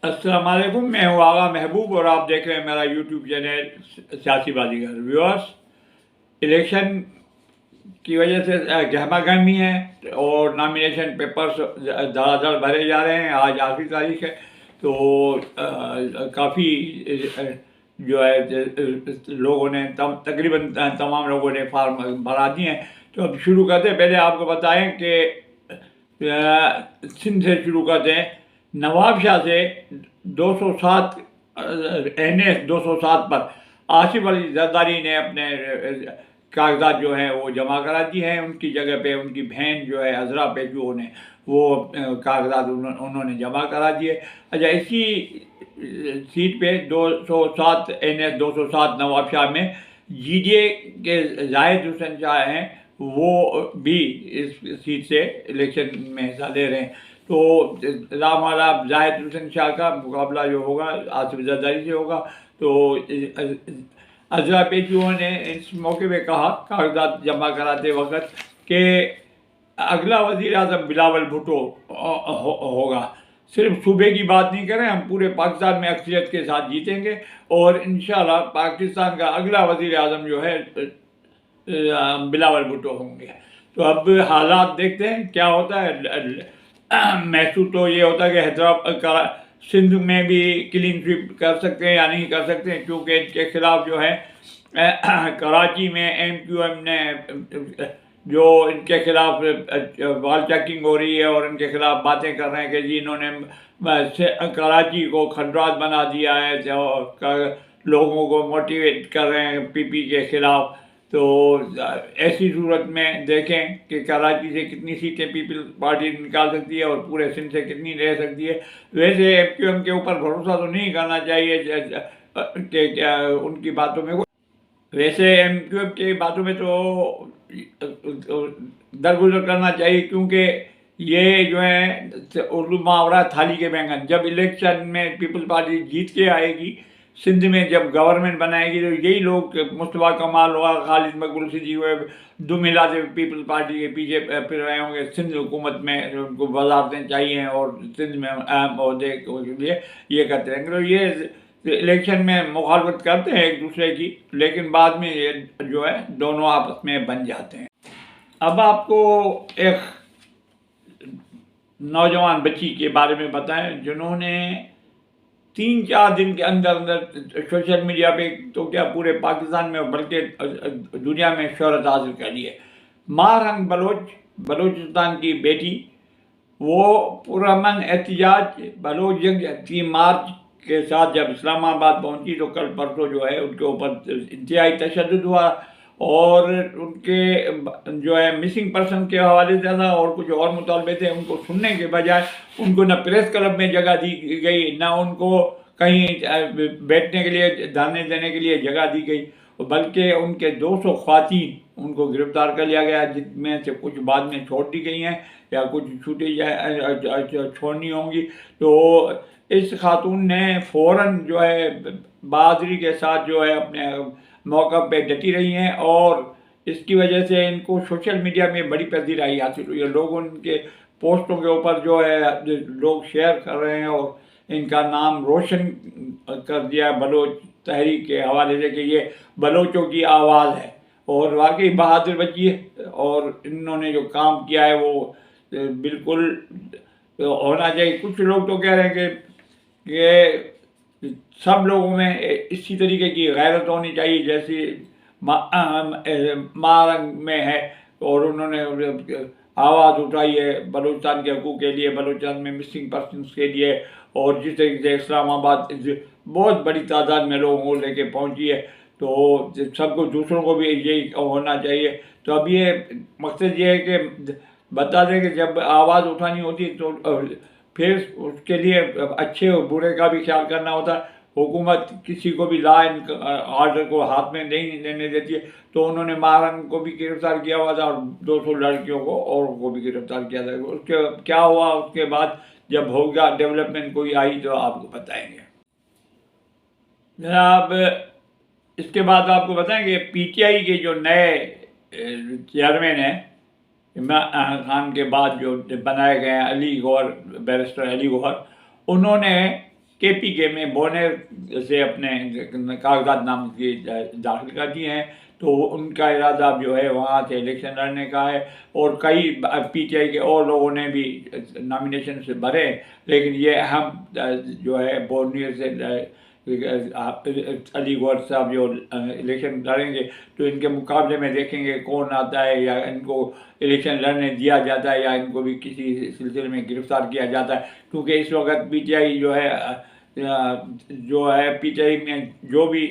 अस्सलाम वालेकुम, मैं हूँ आगा महबूब और आप देख रहे हैं मेरा यूट्यूब चैनल सियासी बाजीगर। व्यूअर्स, इलेक्शन की वजह से गहमा गहमी है और नॉमिनेशन पेपर्स धड़ाधड़ भरे जा रहे हैं। आज आखिरी तारीख है तो काफ़ी जो है लोगों ने तकरीबन तमाम लोगों ने फॉर्म भरा दिए हैं। तो अब शुरू करते हैं। पहले आपको बताएं कि सिंध से शुरू करते हैं। नवाब शाह से 207 NS 207 पर आसिफ अली जरदारी ने अपने कागजात जो हैं वो जमा करा दिए हैं। उनकी जगह पे उनकी बहन जो है अजरा पेजू ने वो कागजात उन्होंने जमा करा दिए। अच्छा, इसी सीट पे 207 NS 207 नवाब शाह में GDA के जाहिद हुसैन शाह हैं, वो भी इस सीट से इलेक्शन में हिस्सा ले रहे हैं। तो रामाला जाहिद हुसैन शाह का मुकाबला जो होगा आसिफ जरदारी से होगा। तो अजरा पेशुओं ने इस मौके पे कहा कागजात जमा कराते वक्त कि अगला वज़ीर आज़म बिलावल भुट्टो होगा। सिर्फ सूबे की बात नहीं करें, हम पूरे पाकिस्तान में अक्सरियत के साथ जीतेंगे और इंशाल्लाह पाकिस्तान का अगला वज़ीर आज़म जो है बिलावल भुट्टो होंगे। तो अब हालात देखते हैं क्या होता है। महसूस तो ये होता है कि हैदराबाद सिंध में भी क्लीन स्वीप कर सकते हैं या नहीं कर सकते हैं, क्योंकि इनके खिलाफ जो है कराची में MQM ने जो इनके खिलाफ वॉल चेकिंग हो रही है और इनके खिलाफ बातें कर रहे हैं कि जी इन्होंने कराची को खंडरात बना दिया है, जो लोगों को मोटिवेट कर रहे हैं PP के खिलाफ। तो ऐसी सूरत में देखें कि कराची से कितनी सीटें पीपल पार्टी निकाल सकती है और पूरे सिंध से कितनी ले सकती है। वैसे MQM के ऊपर भरोसा तो नहीं करना चाहिए कि क्या उनकी बातों में, वैसे MQM की बातों में तो दरगुजर करना चाहिए, क्योंकि ये जो है उर्दू मुहावरा थाली के बैंगन। जब इलेक्शन में पीपल्स पार्टी जीत के आएगी सिंध में, जब गवर्नमेंट बनाएगी, तो यही लोग मुस्तफा कमाल हुआ, खालिद मकबूल सिद्दीकी हुए, दुम हिलाते पीपल्स पार्टी के पीछे फिर रहे होंगे। सिंध हुकूमत में उनको वजारतें चाहिए और सिंध में अहम अहदे के लिए ये करते रहेंगे। तो ये इलेक्शन में मुखालफत करते हैं एक दूसरे की, लेकिन बाद में ये जो है दोनों आपस में बन जाते हैं। अब आपको एक नौजवान बच्ची के बारे में बताएं जिन्होंने 3-4 दिन के अंदर अंदर सोशल मीडिया पे तो क्या पूरे पाकिस्तान में बल्कि दुनिया में शोहरत हासिल कर ली है। मारंग बलोचिस्तान की बेटी, वो पुरअमन एहतजाज बलोच की मार्च के साथ जब इस्लामाबाद पहुंची तो कल परसों जो है उनके ऊपर इंतहाई तशद्दुद हुआ और उनके जो है मिसिंग पर्सन के हवाले से था और कुछ और मुतालबे थे। उनको सुनने के बजाय उनको न प्रेस क्लब में जगह दी गई, न उनको कहीं बैठने के लिए धरने देने के लिए जगह दी गई, बल्कि उनके 200 ख्वातीन उनको गिरफ्तार कर लिया गया, जिनमें से कुछ बाद में छोड़ दी गई हैं या कुछ छूटी छोड़नी होंगी। तो इस खातून ने फ़ौरन जो है बहादुरी के साथ जो है अपने मौका पे डटी रही हैं और इसकी वजह से इनको सोशल मीडिया में बड़ी पजीराई हासिल हुई है। लोग उनके पोस्टों के ऊपर जो है लोग शेयर कर रहे हैं और इनका नाम रोशन कर दिया बलोच तहरीक के हवाले से कि ये बलोचों की आवाज़ है। और वाकई बहादुर बच्ची है और इन्होंने जो काम किया है वो बिल्कुल होना चाहिए। कुछ लोग तो कह रहे हैं कि सब लोगों में इसी तरीके की गैरत होनी चाहिए जैसी मारंग में है, और उन्होंने आवाज़ उठाई है बलूचिस्तान के हकूक़ के लिए, बलूचिस्तान में मिसिंग पर्सनस के लिए, और जिस तरीके से इस्लामाबाद बहुत बड़ी तादाद में लोगों को लेके पहुंची है। तो सबको दूसरों को भी यही होना चाहिए। तो अब ये मकसद ये है कि बता दें कि जब आवाज़ उठानी होती तो फिर उसके लिए अच्छे और बुरे का भी ख्याल करना होता है। हुकूमत किसी को भी लॉ एंड ऑर्डर को हाथ में नहीं लेने देती है। तो उन्होंने मारंग को भी गिरफ्तार किया हुआ था और 200 लड़कियों को और को भी गिरफ्तार किया था। उसके क्या हुआ उसके बाद जब होगा डेवलपमेंट कोई आई तो आपको बताएंगे। जनाब, इसके बाद आपको बताएंगे PTI के जो नए चेयरमैन हैं इमरान खान के बाद जो बनाए गए हैं बैरिस्टर अली गौहर, उन्होंने KPK में बोनेर से अपने कागजात दाखिल कर दिए हैं, तो उनका इरादा जो है वहाँ से इलेक्शन लड़ने का है। और कई PTI के और लोगों ने भी नॉमिनेशन से भरे, लेकिन ये अहम जो है बोनेर से अली गौहर साहब जो इलेक्शन लड़ेंगे, तो इनके मुकाबले में देखेंगे कौन आता है, या इनको इलेक्शन लड़ने दिया जाता है, या इनको भी किसी सिलसिले में गिरफ्तार किया जाता है। क्योंकि इस वक्त PTI जो है PTI में जो भी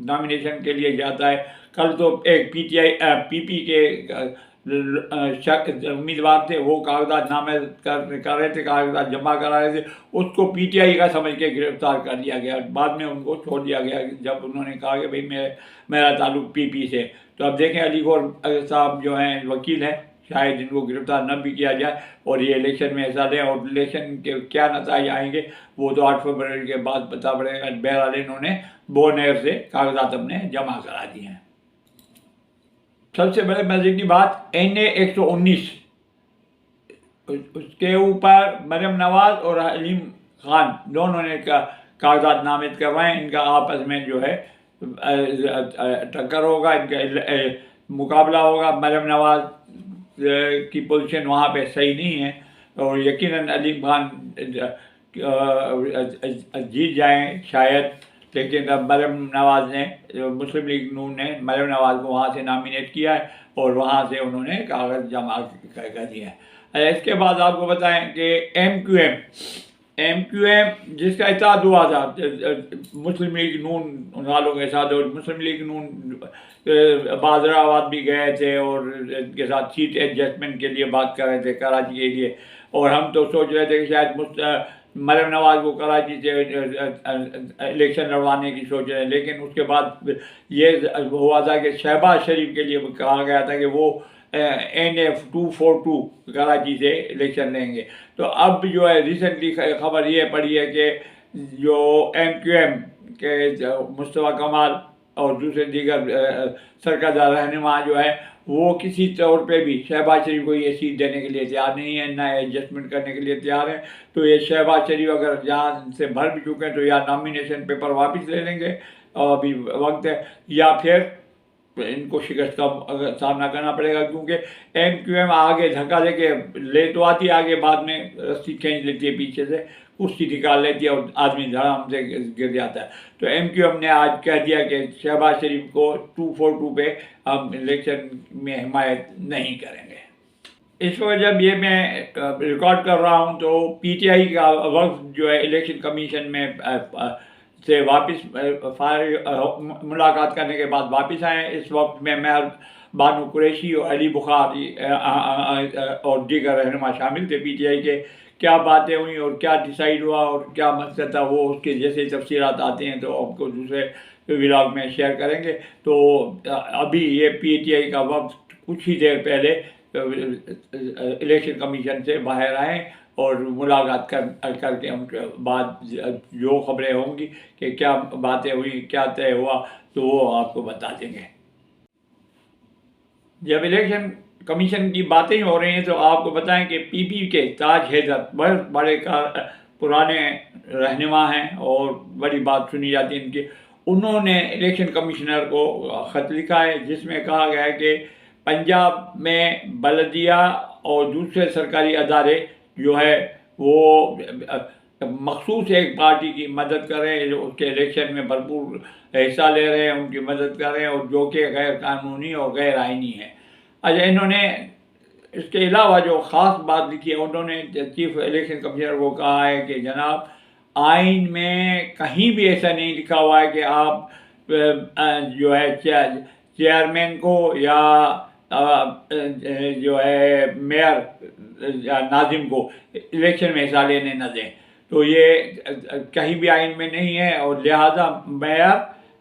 नॉमिनेशन के लिए जाता है, कल तो एक PP के उम्मीदवार थे, वो कागजात कर रहे थे, कागजात जमा करा रहे थे, उसको PTI का समझ के गिरफ्तार कर लिया गया। बाद में उनको छोड़ दिया गया जब उन्होंने कहा कि भाई मेरा ताल्लुक PP से। तो अब देखें, अली गौहर साहब जो हैं वकील हैं, शायद इनको गिरफ्तार न भी किया जाए और ये इलेक्शन में हिस्सा लें। और इलेक्शन के क्या नतीजे आएंगे वो तो 8 फरवरी के बाद पता पड़ेगा। बहरहाल इन्होंने बोनेर से कागजात अपने जमा करा दिए हैं। सबसे बड़े मजे की बात, NA 119 उसके ऊपर मरियम नवाज और हलीम खान दोनों ने कागजात नामित करवाए। इनका आपस में जो है टक्कर होगा, इनका मुकाबला होगा। मरियम नवाज की पोजीशन वहाँ पे सही नहीं है, और यकीनन हलीम खान जीत जाएं शायद। लेकिन अब मरियम नवाज ने, मुस्लिम लीग नून ने मरियम नवाज को वहाँ से नॉमिनेट किया है और वहाँ से उन्होंने कागज जमा कर दिया है। इसके बाद आपको बताएं कि MQM जिसका इत्तेहाद हुआ था मुस्लिम लीग नून वालों के साथ, और मुस्लिम लीग नून बादराबाद भी गए थे और इनके साथ सीट एडजस्टमेंट के लिए बात कर रहे थे कराची के लिए। और हम तो सोच रहे थे कि शायद मरियम नवाज को कराची से इलेक्शन लड़वाने की सोच रहे हैं, लेकिन उसके बाद ये हुआ था कि शहबाज शरीफ के लिए कहा गया था कि वो NF 242 कराची से इलेक्शन लेंगे। तो अब जो है रिसेंटली खबर ये पड़ी है कि जो MQM के मुस्तफा कमाल और दूसरे दीगर सरकर्दा रहनुमा जो है वो किसी तौर पे भी शहबाज शरीफ को ये सीट देने के लिए तैयार नहीं है, ना एडजस्टमेंट करने के लिए तैयार है। तो ये शहबाज शरीफ अगर जहाँ से भर भी चुके हैं तो या नॉमिनेशन पेपर वापस ले लेंगे और अभी वक्त है, या फिर इनको शिकस्त का सामना करना पड़ेगा। क्योंकि MQM आगे धक्का देके ले तो आती है, आगे बाद में रस्सी खींच लेती है पीछे से, कुश्ती निकाल लेती है और आदमी धड़ाम से गिर जाता है। तो MQM ने आज कह दिया कि शहबाज शरीफ को 242 पे हम इलेक्शन में हिमायत नहीं करेंगे। इस वक्त जब ये मैं रिकॉर्ड कर रहा हूँ तो PTI का वक्त जो है इलेक्शन कमीशन में से वापस मुलाकात करने के बाद वापस आए। इस वक्त में मेहर बानो कुरैशी और अली बुखारी और दीगर रहनुमा शामिल थे PTI के। क्या बातें हुई और क्या डिसाइड हुआ और क्या मकसद था, वो उसके जैसे तफसीलात आते हैं तो आपको दूसरे व्लॉग में शेयर करेंगे। तो अभी ये PTI का वक्त कुछ ही देर पहले इलेक्शन कमीशन से बाहर आए और मुलाकात करके उनके बाद जो खबरें होंगी कि क्या बातें हुई, क्या तय हुआ, तो वो आपको बता देंगे। जब इलेक्शन कमीशन की बातें हो रही हैं तो आपको बताएं कि PP के ताज हैदर बहुत बड़े पुराने रहनुमा हैं और बड़ी बात सुनी जाती है इनकी। उन्होंने इलेक्शन कमिश्नर को ख़त लिखा है जिसमें कहा गया है कि पंजाब में बलदिया और दूसरे सरकारी अदारे जो है वो मखसूस एक पार्टी की मदद करें जो उसके इलेक्शन में भरपूर हिस्सा ले रहे हैं, उनकी मदद करें और जो कि गैर कानूनी और गैर आइनी है। अच्छा, इन्होंने इसके अलावा जो ख़ास बात लिखी है, उन्होंने चीफ इलेक्शन कमिश्नर को कहा है कि जनाब आइन में कहीं भी ऐसा नहीं लिखा हुआ है कि आप जो है चेयरमैन को या जो है मेयर या नाजिम को इलेक्शन में हिस्सा लेने न दें। तो ये कहीं भी आइन में नहीं है और लिहाजा मेयर,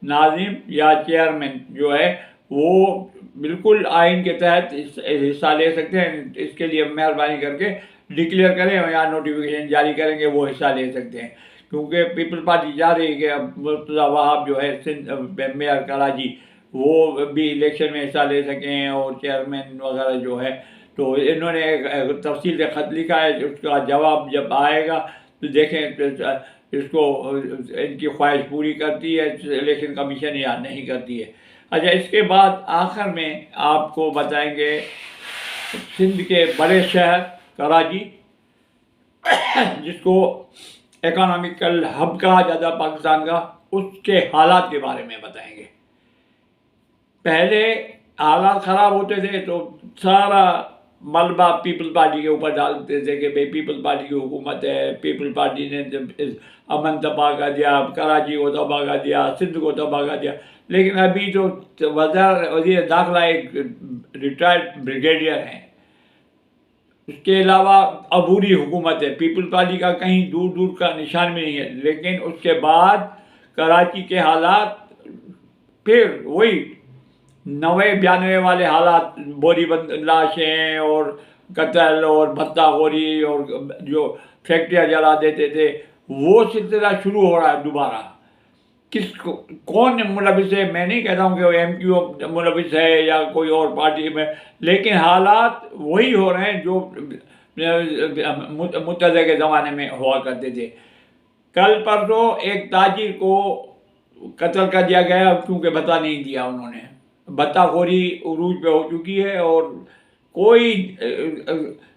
नाजिम या चेयरमैन जो है वो बिल्कुल आइन के तहत हिस्सा ले सकते हैं। इसके लिए मेहरबानी करके डिक्लेयर करें या नोटिफिकेशन जारी करेंगे, वो हिस्सा ले सकते हैं। क्योंकि पीपल्स पार्टी चाह रही है कि अब मुर्तज़ा वहाब जो है सिंध मेयर कराची वो भी इलेक्शन में हिस्सा ले सकें और चेयरमैन वगैरह जो है। तो इन्होंने एक तफसील से ख़त लिखा है, उसका जवाब जब आएगा तो देखें इसको इनकी ख्वाहिश पूरी करती है इलेक्शन कमीशन या नहीं करती है। अच्छा, इसके बाद आखिर में आपको बताएंगे सिंध के बड़े शहर कराची, जिसको इकोनॉमिकल हब कहा जाता है पाकिस्तान का, उसके हालात के बारे में बताएंगे। पहले हालात ख़राब होते थे तो सारा मलबा पीपल पार्टी के ऊपर डालते थे कि भाई पीपल पार्टी की हुकूमत है, पीपल पार्टी ने अमन तबाह कर दिया, कराची को तबाह कर दिया, सिंध को तबाह कर दिया। लेकिन अभी जो वज़ीर दाखिला एक रिटायर्ड ब्रिगेडियर हैं, उसके अलावा अबूरी हुकूमत है, पीपल पार्टी का कहीं दूर दूर का निशान भी नहीं है। लेकिन उसके बाद कराची के हालात फिर वही 90-92 वाले हालात, बोरीबंद लाशें और कत्ल और भत्ताखोरी और जो फैक्ट्रियाँ जला देते थे, वो सिलसिला शुरू हो रहा है दोबारा। कौन मुलविस है, मैं नहीं कहता हूँ कि वो MQ मुलविस है या कोई और पार्टी में, लेकिन हालात वही हो रहे हैं जो मुतज़्ज़े के ज़माने में हुआ करते थे। कल परसों एक ताजिर को कत्ल कर दिया गया क्योंकि भत्ता नहीं दिया उन्होंने। भत्ताखोरी उरूज पे हो चुकी है और कोई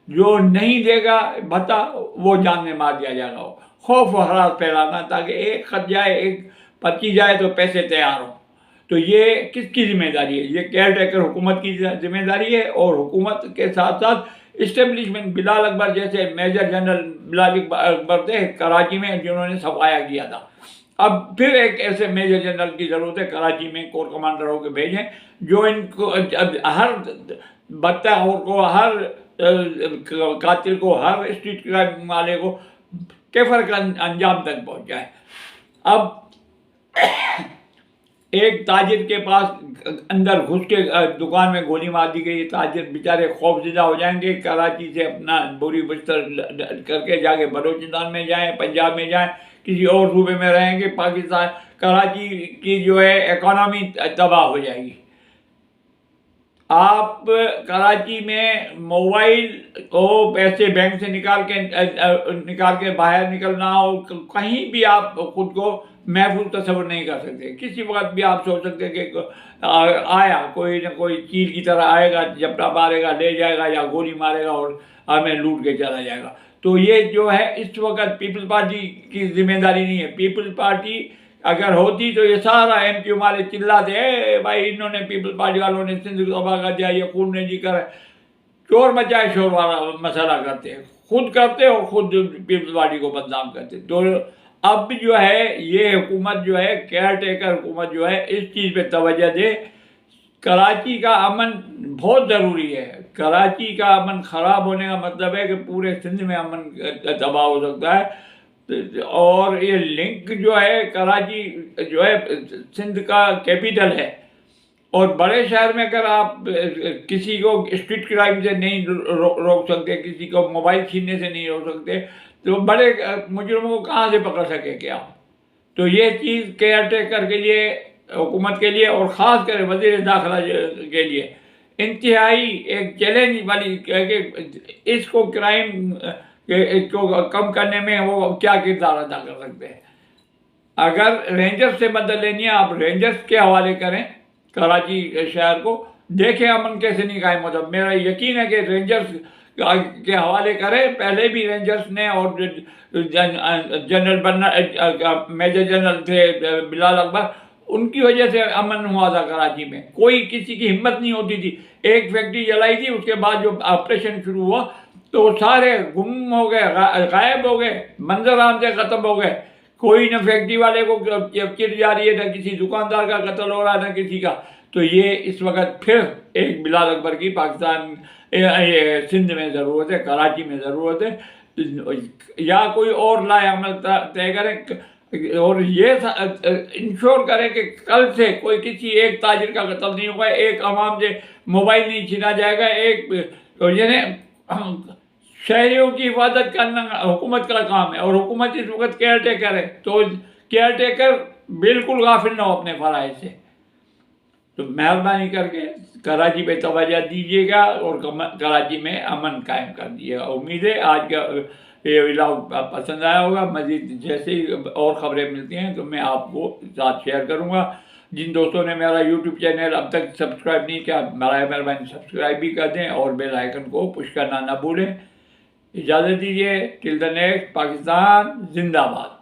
जो नहीं देगा भत्ता वो जान में मार दिया जाएगा। खौफ और हरास फैलाना ताकि एक खत जाए, एक पर्ची जाए तो पैसे तैयार हों। तो ये किसकी जिम्मेदारी है? ये केयर टेकर हुकूमत की जिम्मेदारी है। और हुकूमत के साथ साथ इस्टेब्लिशमेंट, बिलाल अकबर जैसे मेजर जनरल बिलाल अकबर थे कराची में जिन्होंने सफाया किया था। अब फिर एक ऐसे मेजर जनरल की ज़रूरत है कराची में, कोर कमांडर होकर भेजें जो इनको हर बदतखोर को, हर कातिल को, हर स्ट्रीट क्राइम वाले को केफर का अंजाम तक पहुँच जाए। अब एक ताजिर के पास अंदर घुस के दुकान में गोली मार दी गई। ताजिर बेचारे खौफजदा हो जाएंगे, कराची से अपना बोरी बिस्तर करके जाके बलूचिस्तान में जाएं, पंजाब में जाएं, किसी और सूबे में रहेंगे। पाकिस्तान कराची की जो है इकोनॉमी तबाह हो जाएगी। आप कराची में मोबाइल को पैसे बैंक से निकाल के बाहर निकलना हो, कहीं भी आप खुद को महफूज तस्वर नहीं कर सकते। किसी वक्त भी आप सोच सकते कि आया कोई ना कोई चील की तरह आएगा, झपटा मारेगा, ले जाएगा या गोली मारेगा और हमें लूट के चला जाएगा। तो ये जो है इस वक्त पीपल पार्टी की जिम्मेदारी नहीं है। पीपल पार्टी अगर होती तो ये सारा MQ वाले चिल्लाते भाई इन्होंने पीपल पार्टी वालों ने सिंध को तबाह कर दिया, ये खून ने जी कर चोर मचाए शोर वाला मसला करते, खुद करते और खुद पीपल पार्टी को बदनाम करते। तो अब जो है ये हुकूमत जो है, केयर टेकर हुकूमत जो है, इस चीज़ पे तवज्जो दे। कराची का अमन बहुत ज़रूरी है। कराची का अमन ख़राब होने का मतलब है कि पूरे सिंध में अमन तबाह हो सकता है। और ये लिंक जो है, कराची जो है सिंध का कैपिटल है और बड़े शहर में अगर आप किसी को स्ट्रीट क्राइम से नहीं रोक सकते, किसी को मोबाइल छीनने से नहीं रोक सकते, तो बड़े मुजरिमों को कहाँ से पकड़ सके क्या? तो ये चीज़ केयर टेकर के लिए, हुकूमत के लिए और ख़ास कर वज़ीर दाखिला के लिए इंतहाई एक चैलेंज वाली कि इसको क्राइम को कम करने में वो क्या किरदार अदा कर सकते हैं। अगर रेंजर्स से मदद लेनी है, आप रेंजर्स के हवाले करें कराची शहर को, देखें अमन कैसे नहीं कायम होता। मेरा यकीन है कि रेंजर्स के हवाले करें। पहले भी रेंजर्स ने और जनरल मेजर जनरल थे बिलाल अकबर, उनकी वजह से अमन हुआ था कराची में। कोई किसी की हिम्मत नहीं होती थी। एक फैक्ट्री जलाई थी, उसके बाद जो ऑपरेशन शुरू हुआ तो सारे गुम हो गए, गायब हो गए, मंजर आम से ख़त्म हो गए। कोई न फैक्ट्री वाले को चिट जा रही है, न किसी दुकानदार का कत्ल हो रहा है, न किसी का। तो ये इस वक्त फिर एक बिलाल अकबर की पाकिस्तान सिंध में ज़रूरत है, कराची में ज़रूरत है। या कोई और लाए अमल तय करें और ये इंश्योर करें कि कल से कोई किसी एक ताजिर का कत्ल नहीं होगा, एक आवाम से मोबाइल नहीं छीना जाएगा, एक शहरियों की हिफाजत करना हुकूमत का काम है। और हुकूमत इस वक्त केयर टेकर है, तो केयर टेकर बिल्कुल गाफिल ना हो अपने फ़राइज़ से। तो मेहरबानी करके कराची पे तवज्जो दीजिएगा और कराची में अमन कायम कर दीजिएगा। उम्मीद है आज का ये व्लॉग पसंद आया होगा। मज़ीद जैसे ही और ख़बरें मिलती हैं तो मैं आपको साथ शेयर करूँगा। जिन दोस्तों ने मेरा यूट्यूब चैनल अब तक सब्सक्राइब नहीं किया, मेहरबानी सब्सक्राइब भी कर दें और बेल आइकन को पुश करना ना भूलें। इजाज़त दीजिए। टिल द नेक्स्ट, पाकिस्तान जिंदाबाद।